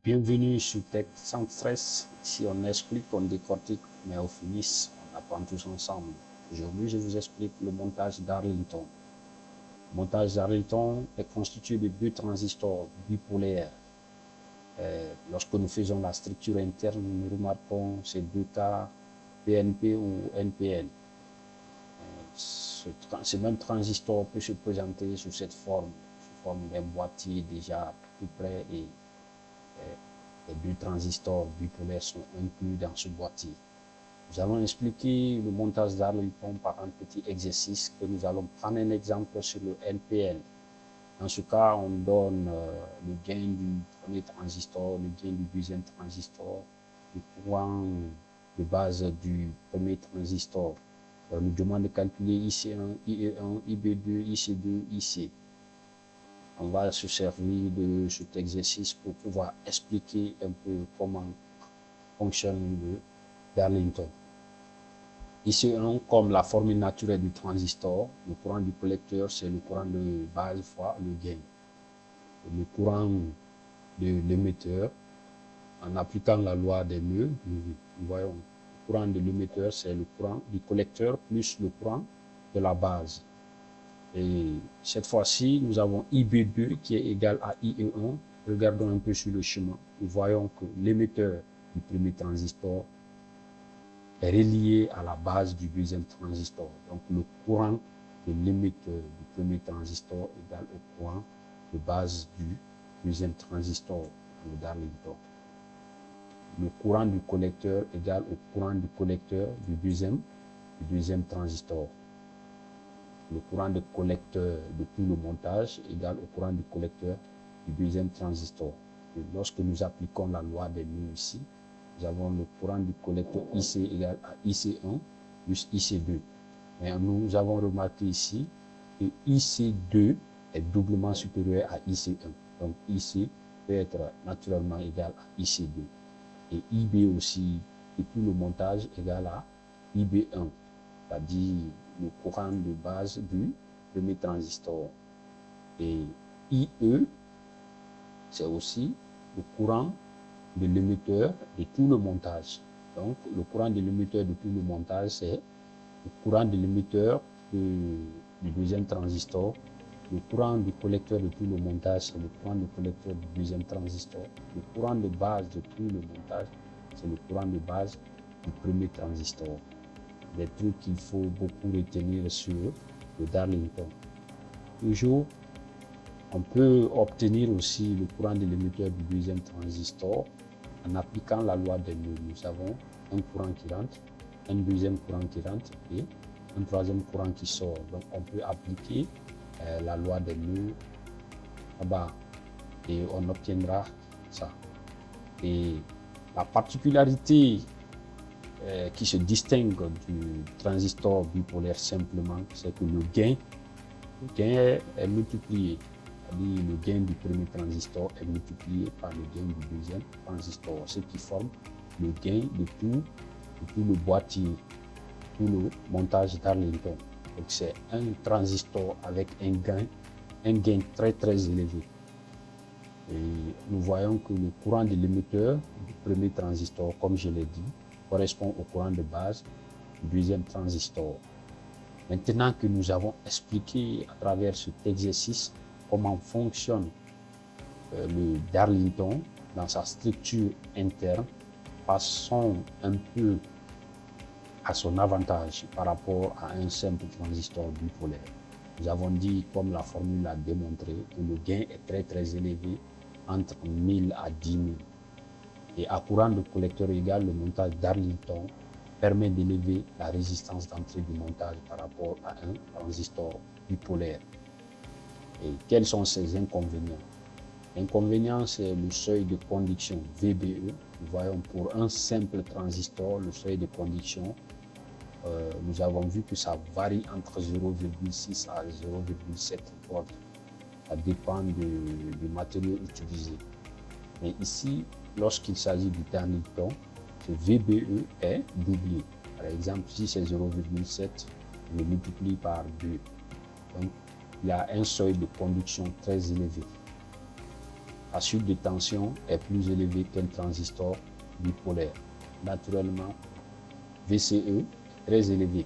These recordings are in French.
Bienvenue sur Tech sans stress. Ici, on explique, on décortique, mais au finish, on apprend tous ensemble. Aujourd'hui, je vous explique le montage d'Arlington. Le montage d'Arlington est constitué de deux transistors bipolaires. Lorsque nous faisons la structure interne, nous remarquons ces deux cas PNP ou NPN. Ce même transistor peut se présenter sous cette forme, sous forme d'un boîtier déjà tout près et les deux transistors bipolaires sont inclus dans ce boîtier. Nous allons expliquer le montage d'Arlington par un petit exercice que nous allons prendre un exemple sur le NPN. Dans ce cas, on donne le gain du premier transistor, le gain du deuxième transistor, le courant de base du premier transistor. On nous demande de calculer IC1, IE1, IB2, IC2, IC. On va se servir de cet exercice pour pouvoir expliquer un peu comment fonctionne le Darlington. IC1, comme la formule naturelle du transistor, le courant du collecteur, c'est le courant de base fois le gain. Le courant de l'émetteur, en appliquant la loi des nœuds, nous voyons le courant de l'émetteur, c'est le courant du collecteur plus le courant de la base. Et cette fois-ci, nous avons IB2 qui est égal à IE1. Regardons un peu sur le chemin. Nous voyons que l'émetteur du premier transistor est relié à la base du deuxième transistor. Donc le courant de l'émetteur du premier transistor est égal au courant de base du deuxième transistor, le Darlington. Le courant du collecteur est égal au courant du collecteur du deuxième transistor. Le courant de collecteur de tout le montage est égal au courant du collecteur du deuxième transistor. Et lorsque nous appliquons la loi des nœuds ici, nous avons le courant du collecteur IC égal à IC1 plus IC2. Mais nous avons remarqué ici que IC2 est doublement supérieur à IC1. Donc IC peut être naturellement égal à IC2. Et IB aussi, et tout le montage égal à IB1, c'est-à-dire le courant de base du premier transistor. Et IE, c'est aussi le courant de l'émetteur de tout le montage. Donc, le courant de l'émetteur de tout le montage, c'est le courant de l'émetteur du deuxième transistor. Le courant du collecteur de tout le montage, c'est le courant du collecteur du deuxième transistor. Le courant de base de tout le montage, c'est le courant de base du premier transistor. Des trucs qu'il faut beaucoup retenir sur le Darlington. Toujours, on peut obtenir aussi le courant de l'émetteur du deuxième transistor en appliquant la loi des nœuds. Nous avons un courant qui rentre, un deuxième courant qui rentre et un troisième courant qui sort. Donc on peut appliquer la loi des nœuds là-bas et on obtiendra ça. Et la particularité qui se distingue du transistor bipolaire simplement, c'est que le gain est multiplié. C'est-à-dire le gain du premier transistor est multiplié par le gain du deuxième transistor, ce qui forme le gain de tout le boîtier, tout le montage d'Arlington. Donc c'est un transistor avec un gain très élevé. Et nous voyons que le courant de l'émetteur du premier transistor, comme je l'ai dit, correspond au courant de base du deuxième transistor. Maintenant que nous avons expliqué à travers cet exercice comment fonctionne le Darlington dans sa structure interne, passons un peu à son avantage par rapport à un simple transistor bipolaire. Nous avons dit, comme la formule l'a démontré, que le gain est très élevé, entre 1000 à 10 000. Et à courant de collecteur égal, le montage d'Arlington permet d'élever la résistance d'entrée du montage par rapport à un transistor bipolaire. Et quels sont ses inconvénients? L'inconvénient, c'est le seuil de conduction VBE. Nous voyons pour un simple transistor, le seuil de conduction, nous avons vu que ça varie entre 0,6 à 0,7 volts. Ça dépend du matériau utilisé. Mais ici, lorsqu'il s'agit du Darlington, ce VBE est doublé. Par exemple, si c'est 0,7, on le multiplie par 2. Donc, il y a un seuil de conduction très élevé. la chute de tension est plus élevée qu'un transistor bipolaire. Naturellement, VCE est très élevé,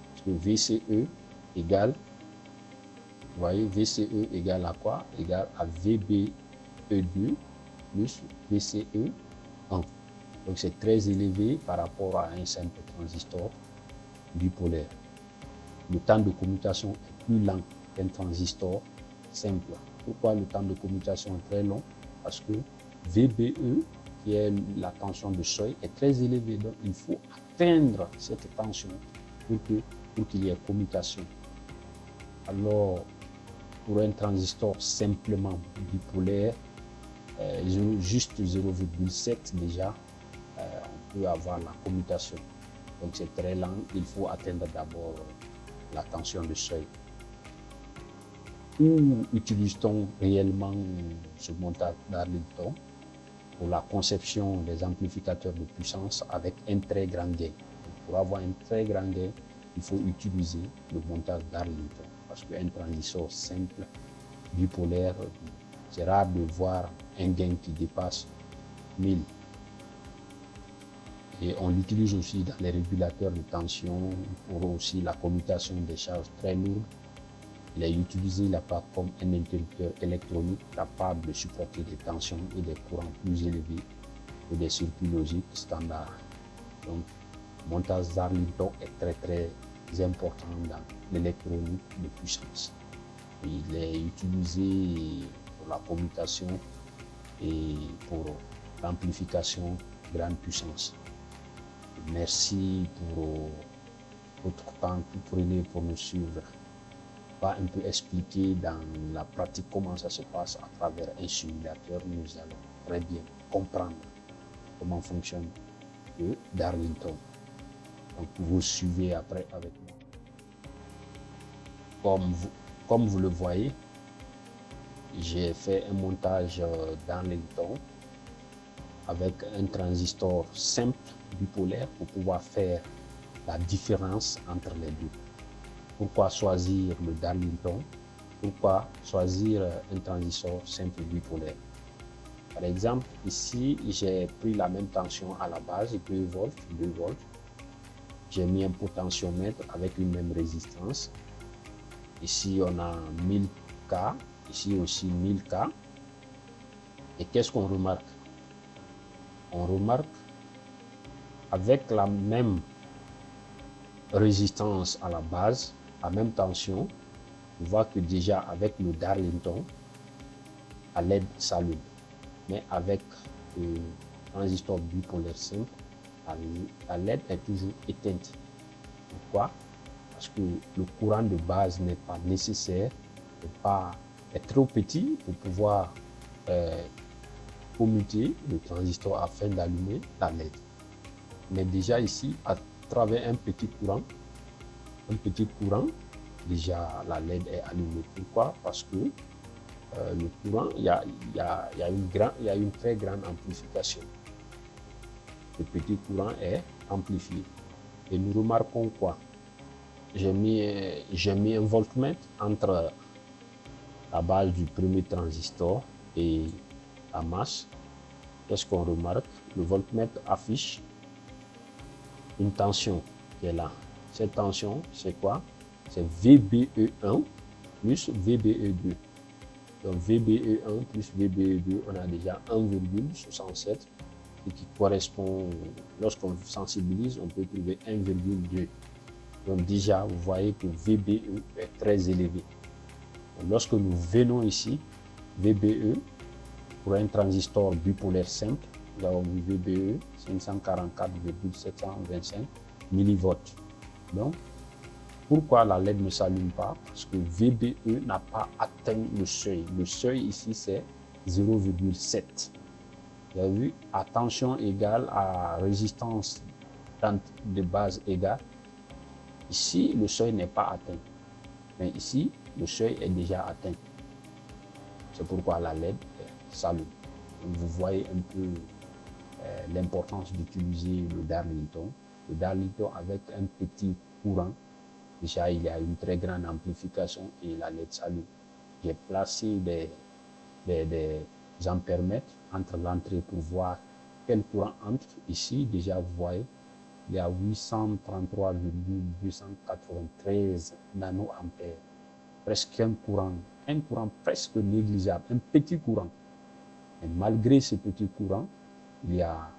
parce que VCE égale, vous voyez, VCE égale à quoi? Égale à VBE2 plus VCE1. Donc c'est très élevé par rapport à un simple transistor bipolaire. Le temps de commutation est plus lent qu'un transistor simple. Pourquoi le temps de commutation est très long? Parce que VBE, qui est la tension de seuil, est très élevée. Donc il faut atteindre cette tension pour qu'il y ait commutation. Alors, pour un transistor simplement bipolaire, juste 0,7 déjà, on peut avoir la commutation. Donc c'est très lent, il faut atteindre d'abord la tension de seuil. Où utilise-t-on réellement ce montage d'Arlington? Pour la conception des amplificateurs de puissance avec un très grand gain. Pour avoir un très grand gain, il faut utiliser le montage d'Arlington. Parce qu'un transistor simple, bipolaire, c'est rare de voir un gain qui dépasse 1000. Et on l'utilise aussi dans les régulateurs de tension pour aussi la commutation des charges très lourdes. Il est utilisé là-bas comme un interrupteur électronique capable de supporter des tensions et des courants plus élevés que des circuits logiques standards. Donc, le montage d'Arlington est très important dans l'électronique de puissance. Il est utilisé pour la commutation et pour l'amplification grande puissance. Merci pour votre temps que vous prenez pour nous suivre. On va un peu expliquer dans la pratique comment ça se passe à travers un simulateur. Nous allons très bien comprendre comment fonctionne le Darlington. Donc vous suivez après avec moi. Comme vous le voyez, j'ai fait un montage Darlington avec un transistor simple bipolaire pour pouvoir faire la différence entre les deux. Pourquoi choisir le Darlington? Pourquoi choisir un transistor simple bipolaire? Par exemple, ici, j'ai pris la même tension à la base, 2 volts. J'ai mis un potentiomètre avec une même résistance. Ici, on a 1000K, ici aussi 1000K. Et qu'est-ce qu'on remarque? On remarque avec la même résistance à la base, la même tension, on voit que déjà avec le Darlington, la LED s'allume. Mais avec le transistor bipolaire simple, la LED est toujours éteinte. Pourquoi? Parce que le courant de base n'est pas nécessaire, est trop petit pour pouvoir commuter le transistor afin d'allumer la LED. Mais déjà ici, à travers un petit courant, déjà la LED est allumée. Pourquoi? Parce que le courant, il y a une très grande amplification. Le petit courant est amplifié. Et nous remarquons quoi? J'ai mis un voltmètre entre la base du premier transistor et la masse. Qu'est-ce qu'on remarque? Le voltmètre affiche une tension qui est là. Cette tension, c'est quoi? C'est VBE1 plus VBE2. Donc VBE1 plus VBE2, on a déjà 1,67, ce qui correspond, lorsqu'on sensibilise, on peut trouver 1,2. Donc déjà, vous voyez que VBE est très élevé. Donc, lorsque nous venons ici, VBE, pour un transistor bipolaire simple, nous avons vu VBE 544,725 millivolts. Donc, pourquoi la LED ne s'allume pas? Parce que VBE n'a pas atteint le seuil. Le seuil ici, c'est 0,7. Vous avez vu, à tension égale, à résistance de base égale. Ici, le seuil n'est pas atteint. Mais ici, le seuil est déjà atteint. C'est pourquoi la LED s'allume. Vous voyez un peu l'importance d'utiliser le Darlington. Le Darlington avec un petit courant, déjà il y a une très grande amplification et la LED s'allume. J'ai placé ampèremètres entre l'entrée pour voir quel courant entre. Ici, déjà, vous voyez, il y a 833,893 nanoampères. Presque un courant presque négligeable, un petit courant. Et malgré ce petit courant, il y a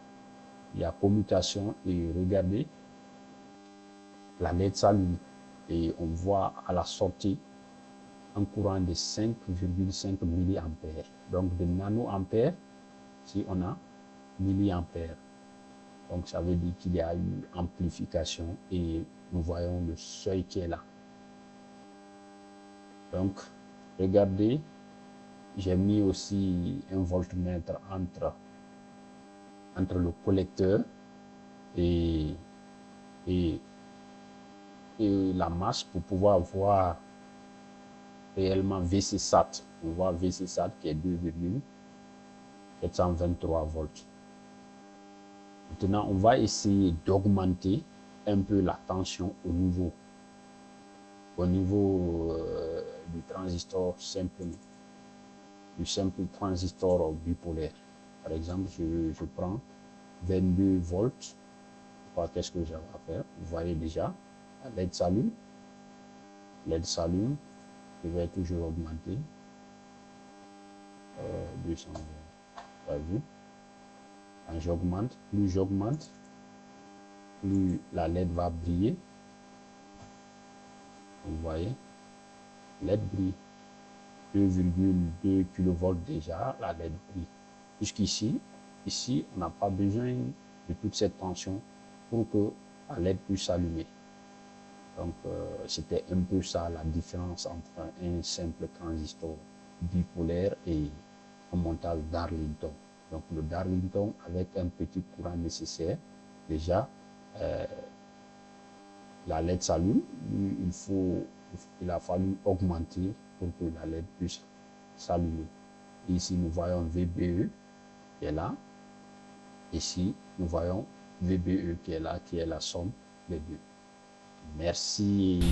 commutation et regardez, la LED s'allume et on voit à la sortie un courant de 5,5 milliampères. Donc de nanoampères, si on a milliampères. Donc ça veut dire qu'il y a eu amplification et nous voyons le seuil qui est là. Donc regardez, j'ai mis aussi un voltmètre entre le collecteur et la masse pour pouvoir voir réellement VCSAT. On voit VCSAT qui est 2,723 volts. Maintenant, on va essayer d'augmenter un peu la tension au niveau du transistor simplement, du simple transistor bipolaire. Par exemple, je prends 22 volts. Qu'est-ce que j'ai à faire? Vous voyez déjà, la LED s'allume. Je vais toujours augmenter. 200, vous avez vu? Quand j'augmente, plus la LED va briller. Vous voyez, LED brille. 2,2 kV déjà, la LED brille. Jusqu'ici, on n'a pas besoin de toute cette tension pour que la LED puisse s'allumer. Donc, c'était un peu ça la différence entre un simple transistor bipolaire et un montage Darlington. Donc, le Darlington avec un petit courant nécessaire, déjà, la LED s'allume. Il a fallu augmenter pour que la LED puisse s'allumer. Ici, nous voyons VBE qui est là. Ici, nous voyons VBE qui est là, qui est la somme des deux. Merci.